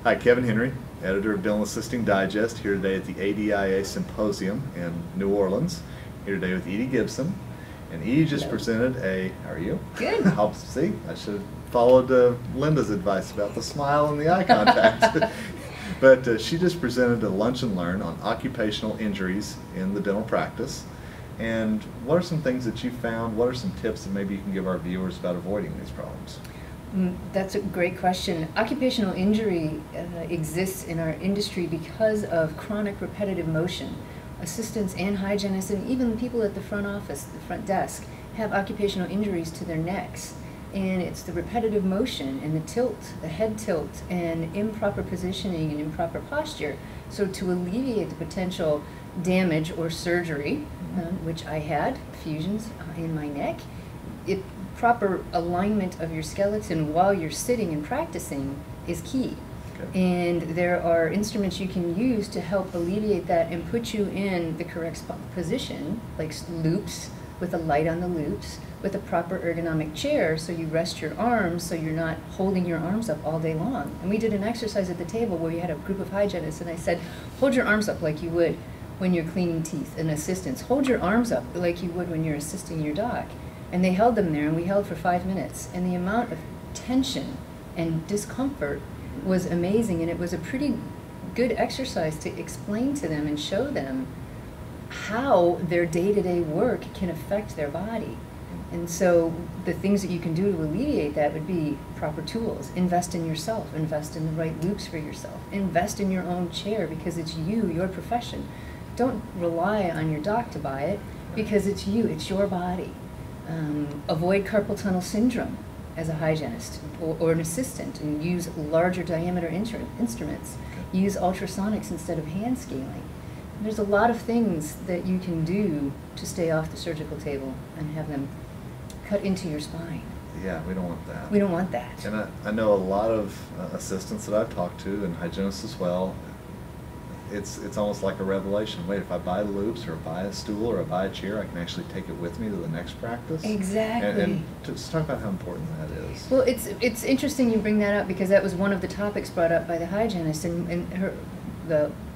Hi, Kevin Henry, editor of Dental Assisting Digest, here today at the ADIA Symposium in New Orleans. Here today with Edie Gibson. And Edie just presented a, how are you? Good. See, I should have followed Linda's advice about the smile and the eye contact. But she just presented a lunch and learn on occupational injuries in the dental practice. And what are some things that you found? What are some tips that maybe you can give our viewers about avoiding these problems? That's a great question. Occupational injury exists in our industry because of chronic repetitive motion. Assistants and hygienists and even people at the front office, the front desk, have occupational injuries to their necks. And it's the repetitive motion and the tilt, the head tilt, and improper positioning and improper posture. So to alleviate the potential damage or surgery, which I had, fusions in my neck, proper alignment of your skeleton while you're sitting and practicing is key. Okay. And there are instruments you can use to help alleviate that and put you in the correct position, like loops with a light on the loops, with a proper ergonomic chair so you rest your arms so you're not holding your arms up all day long. And we did an exercise at the table where we had a group of hygienists and I said, hold your arms up like you would when you're cleaning teeth, and assistants, hold your arms up like you would when you're assisting your doc. And they held them there, and we held for 5 minutes. And the amount of tension and discomfort was amazing, and it was a pretty good exercise to explain to them and show them how their day-to-day work can affect their body. And so the things that you can do to alleviate that would be proper tools. Invest in yourself. Invest in the right loops for yourself. Invest in your own chair because it's you, your profession. Don't rely on your doc to buy it because it's you, it's your body. Avoid carpal tunnel syndrome as a hygienist or an assistant, and use larger diameter instruments. Use ultrasonics instead of hand scaling. There's a lot of things that you can do to stay off the surgical table and have them cut into your spine. Yeah, we don't want that. We don't want that. And I know a lot of assistants that I've talked to, and hygienists as well, it's almost like a revelation. Wait, if I buy loops or buy a stool or I buy a chair, I can actually take it with me to the next practice. Exactly. And just talk about how important that is. Well, it's interesting you bring that up because that was one of the topics brought up by the hygienist, and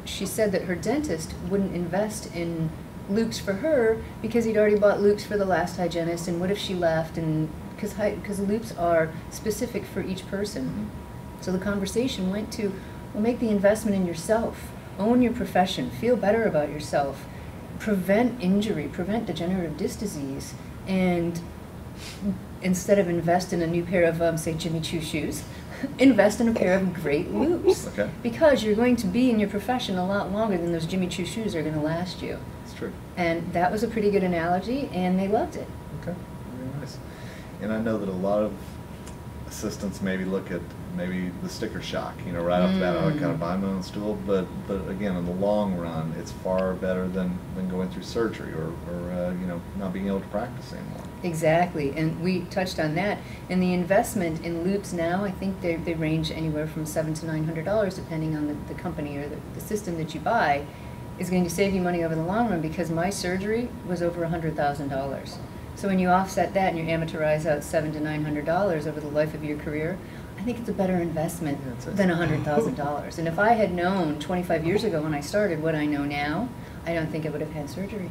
she said that her dentist wouldn't invest in loops for her because he'd already bought loops for the last hygienist, and what if she left, and because loops are specific for each person. Mm-hmm. So the conversation went to, well, make the investment in yourself. Own your profession, feel better about yourself, prevent injury, prevent degenerative disc disease, and instead of invest in a new pair of, say, Jimmy Choo shoes, invest in a pair of great loops. Okay. Because you're going to be in your profession a lot longer than those Jimmy Choo shoes are going to last you. That's true. And that was a pretty good analogy, and they loved it. Okay, very nice. And I know that a lot of assistants maybe look at the sticker shock, right off the bat, I kind of buy my own stool, but again, in the long run, it's far better than going through surgery or not being able to practice anymore. Exactly, and we touched on that. And the investment in loops now, I think they range anywhere from $700 to $900, depending on the company or the system that you buy, is going to save you money over the long run because my surgery was over $100,000. So when you offset that and you amateurize out $700 to $900 over the life of your career, I think it's a better investment than $100,000. And if I had known 25 years ago when I started what I know now, I don't think I would have had surgery.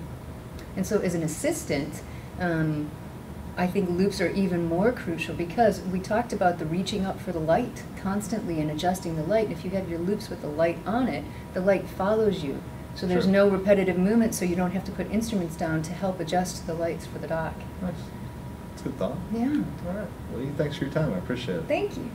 And so as an assistant, I think loops are even more crucial because we talked about the reaching up for the light constantly and adjusting the light. If you have your loops with the light on it, the light follows you. So there's no repetitive movement, so you don't have to put instruments down to help adjust the lights for the doc. Nice. That's a good thought. Yeah. All right. Well, thanks for your time. I appreciate it. Thank you.